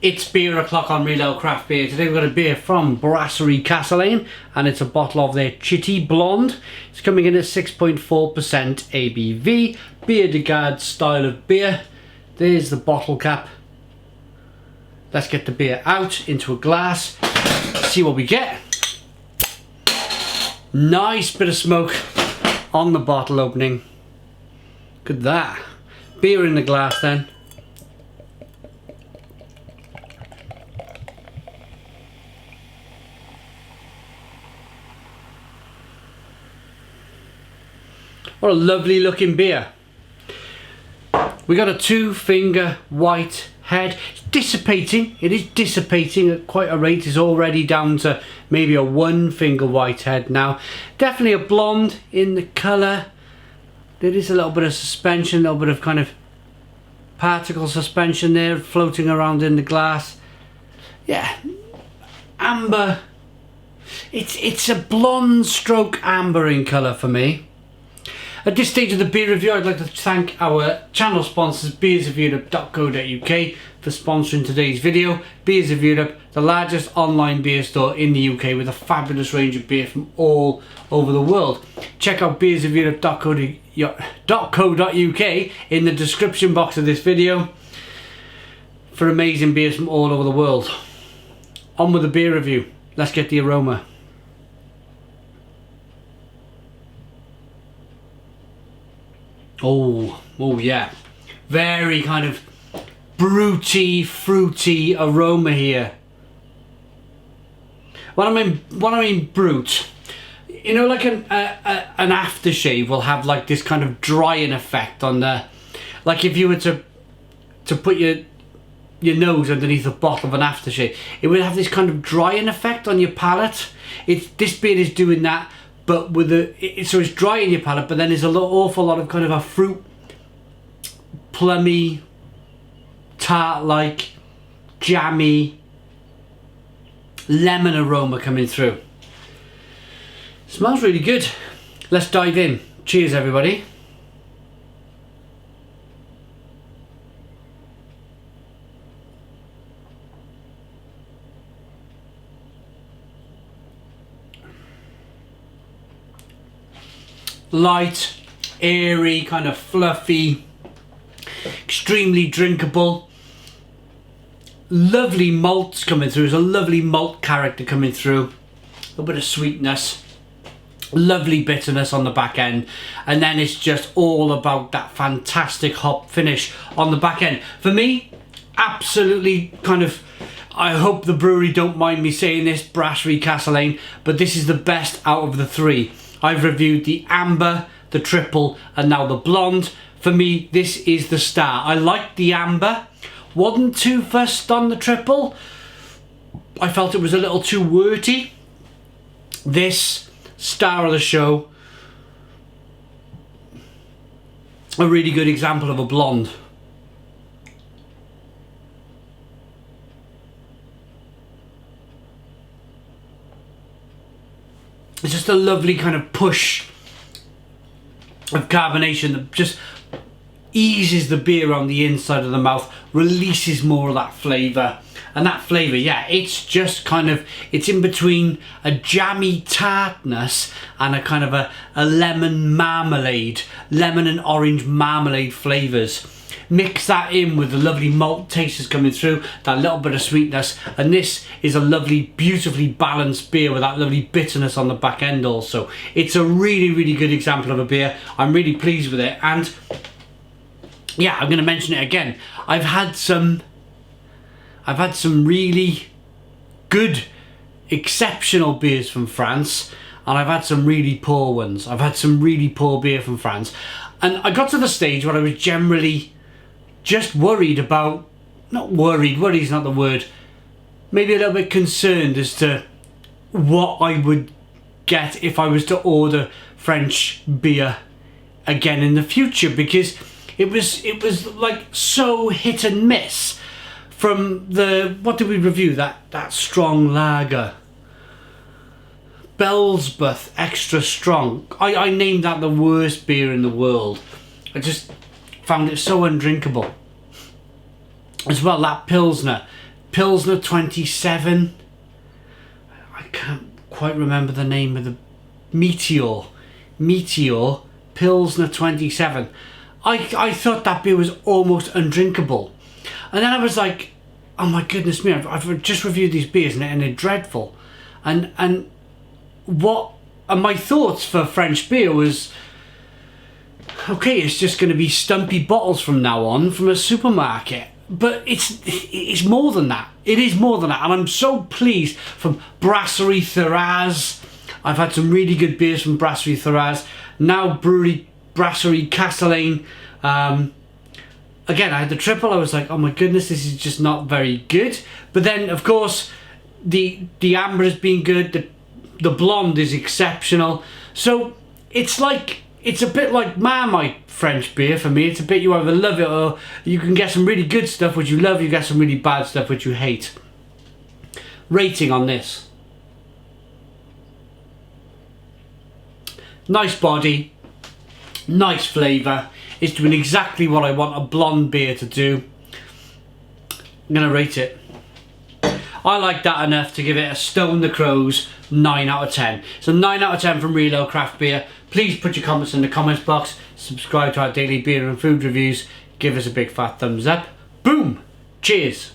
It's beer o'clock on Real Ale Craft Beer. Today we've got a beer from Brasserie Castelain and it's a bottle of their Chitty Blonde. It's coming in at 6.4% ABV, beer de garde style of beer. There's the bottle cap. Let's get the beer out into a glass, see what we get. Nice bit of smoke on the bottle opening. Look at that. Beer in the glass then. What a lovely looking beer. We got a 2-finger white head. It's dissipating. It is dissipating at quite a rate. It's already down to maybe a 1-finger white head now. Definitely a blonde in the colour. There is a little bit of suspension, a little bit of kind of particle suspension there floating around in the glass. Yeah, amber. It's a blonde stroke amber in colour for me. At this stage of the beer review, I'd like to thank our channel sponsors, beersofeurope.co.uk, for sponsoring today's video. Beers of Europe, the largest online beer store in the UK with a fabulous range of beer from all over the world. Check out beersofeurope.co.uk in the description box of this video for amazing beers from all over the world. On with the beer review. Let's get the aroma. Oh yeah, very kind of fruity aroma here. What I mean brute, you know, like an aftershave will have like this kind of drying effect on the, like if you were to put your nose underneath a bottle of an aftershave, it would have this kind of drying effect on your palate. This beer is doing that, but with so it's dry in your palate, but then there's an awful lot of kind of a fruit, plummy, tart-like, jammy, lemon aroma coming through. Smells really good. Let's dive in. Cheers, everybody. Light, airy, kind of fluffy, extremely drinkable. Lovely malts coming through. There's a lovely malt character coming through. A little bit of sweetness. Lovely bitterness on the back end. And then it's just all about that fantastic hop finish on the back end. For me, absolutely kind of, I hope the brewery don't mind me saying this, Brasserie Castelain, but this is the best out of the three. I've reviewed the amber, the triple, and now the blonde. For me, this is the star. I liked the amber. Wasn't too fussed on the triple. I felt it was a little too worty. This, star of the show. A really good example of a blonde. It's just a lovely kind of push of carbonation that just eases the beer on the inside of the mouth, releases more of that flavour. And that flavour, yeah, it's just kind of, it's in between a jammy tartness and a kind of a lemon marmalade, lemon and orange marmalade flavours. Mix that in with the lovely malt tastes coming through, that little bit of sweetness, and this is a lovely, beautifully balanced beer with that lovely bitterness on the back end also. It's a really good example of a beer. I'm really pleased with it, and yeah, I'm going to mention it again. I've had some really good, exceptional beers from France, and I've had some really poor ones. I've had some really poor beer from France, and I got to the stage where I was generally just worried about, not worried, worry's not the word, maybe a little bit concerned as to what I would get if I was to order French beer again in the future, because it was like so hit and miss. From the, what did we review, that strong lager, Bellsbeth Extra Strong. I named that the worst beer in the world. I just found it so undrinkable. As well, that Pilsner Pilsner 27. I can't quite remember the name of the Meteor Pilsner 27. I thought that beer was almost undrinkable, and then I was like, oh my goodness me, I've just reviewed these beers and they're dreadful. And my thoughts for French beer was, okay, it's just going to be stumpy bottles from now on from a supermarket. But it's more than that. It is more than that. And I'm so pleased from Brasserie Castelain. I've had some really good beers from Brasserie Castelain. Now Brasserie Castelain. Again, I had the triple. I was like, oh my goodness, this is just not very good. But then, of course, the amber has been good. The blonde is exceptional. So it's a bit like Marmite French beer for me. It's a bit, you either love it or you can get some really good stuff which you love, you get some really bad stuff which you hate. Rating on this. Nice body, nice flavour. It's doing exactly what I want a blonde beer to do. I'm going to rate it. I like that enough to give it a Stone the Crows 9 out of 10. So 9 out of 10 from Reload Craft Beer. Please put your comments in the comments box. Subscribe to our daily beer and food reviews. Give us a big fat thumbs up. Boom! Cheers!